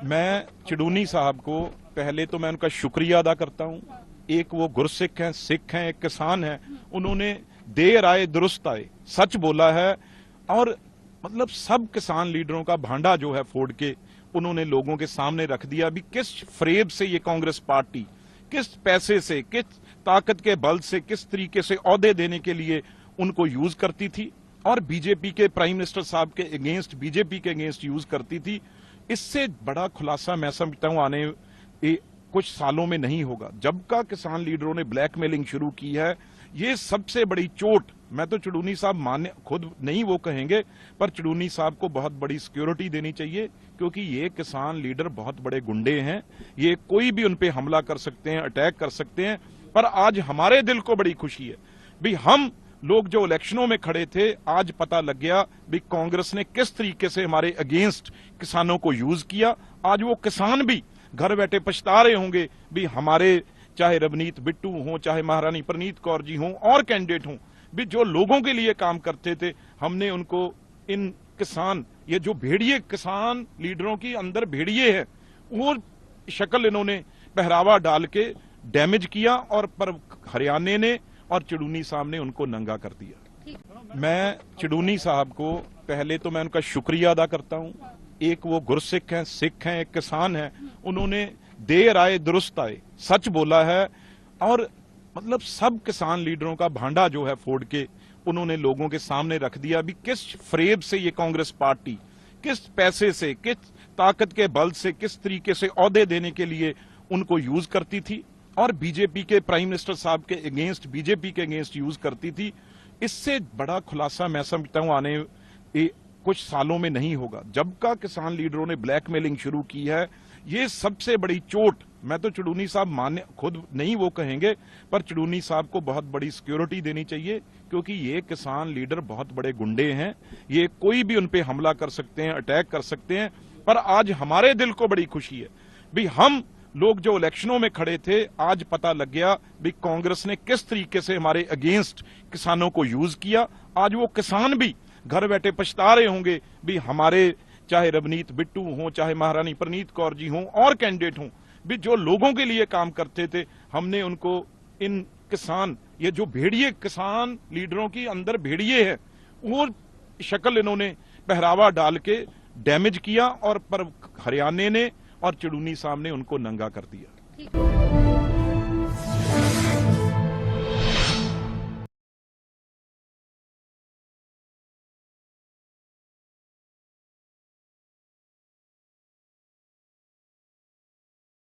मैं चडूनी साहब को पहले तो मैं उनका शुक्रिया अदा करता हूं। एक वो गुरसिख हैं, सिख हैं, एक किसान हैं। उन्होंने देर आए दुरुस्त आए सच बोला है और मतलब सब किसान लीडरों का भांडा जो है फोड़ के उन्होंने लोगों के सामने रख दिया। अभी किस फ्रेब से ये कांग्रेस पार्टी किस पैसे से, किस ताकत के बल से, किस तरीके से औहदे देने के लिए उनको यूज करती थी और बीजेपी के प्राइम मिनिस्टर साहब के अगेंस्ट, बीजेपी के अगेंस्ट यूज करती थी। इससे बड़ा खुलासा मैं समझता हूं आने कुछ सालों में नहीं होगा। जब का किसान लीडरों ने ब्लैकमेलिंग शुरू की है, ये सबसे बड़ी चोट। मैं तो चडूनी साहब माने खुद नहीं वो कहेंगे, पर चडूनी साहब को बहुत बड़ी सिक्योरिटी देनी चाहिए, क्योंकि ये किसान लीडर बहुत बड़े गुंडे हैं। ये कोई भी उन पे हमला कर सकते हैं, अटैक कर सकते हैं। पर आज हमारे दिल को बड़ी खुशी है भी हम लोग जो इलेक्शनों में खड़े थे, आज पता लग गया भी कांग्रेस ने किस तरीके से हमारे अगेंस्ट किसानों को यूज किया। आज वो किसान भी घर बैठे पछता रहे होंगे भी हमारे चाहे रवनीत बिट्टू हों, चाहे महारानी प्रनीत कौर जी हों और कैंडिडेट हों, भी जो लोगों के लिए काम करते थे, हमने उनको इन किसान, ये जो भेड़िए किसान लीडरों की अंदर भेड़िए हैं, वो शक्ल इन्होंने पहरावा डाल के डैमेज किया और पर हरियाणा ने और चडूनी साहब ने उनको नंगा कर दिया। मैं चडूनी साहब को पहले तो मैं उनका शुक्रिया अदा करता हूं। एक वो गुरसिख हैं, सिख हैं, एक किसान हैं। उन्होंने देर आए दुरुस्त आए सच बोला है और मतलब सब किसान लीडरों का भांडा जो है फोड़ के उन्होंने लोगों के सामने रख दिया। अभी किस फ्रेब से ये कांग्रेस पार्टी किस पैसे से, किस ताकत के बल से, किस तरीके से औहदे देने के लिए उनको यूज करती थी और बीजेपी के प्राइम मिनिस्टर साहब के अगेंस्ट, बीजेपी के अगेंस्ट यूज करती थी। इससे बड़ा खुलासा मैं समझता हूं आने कुछ सालों में नहीं होगा। जब का किसान लीडरों ने ब्लैकमेलिंग शुरू की है, ये सबसे बड़ी चोट। मैं तो चडूनी साहब माने खुद नहीं वो कहेंगे, पर चडूनी साहब को बहुत बड़ी सिक्योरिटी देनी चाहिए, क्योंकि ये किसान लीडर बहुत बड़े गुंडे हैं। ये कोई भी उन पे हमला कर सकते हैं, अटैक कर सकते हैं। पर आज हमारे दिल को बड़ी खुशी है भी हम लोग जो इलेक्शनों में खड़े थे, आज पता लग गया भी कांग्रेस ने किस तरीके से हमारे अगेंस्ट किसानों को यूज किया। आज वो किसान भी घर बैठे पछता रहे होंगे भी हमारे चाहे रवनीत बिट्टू हों, चाहे महारानी प्रनीत कौर जी हों और कैंडिडेट हों, भी जो लोगों के लिए काम करते थे, हमने उनको इन किसान, ये जो भेड़िए किसान लीडरों की अंदर भेड़िए हैं, वो शक्ल इन्होंने पहरावा डाल के डैमेज किया और पर हरियाणा ने और चडूनी साहब ने उनको नंगा कर दिया।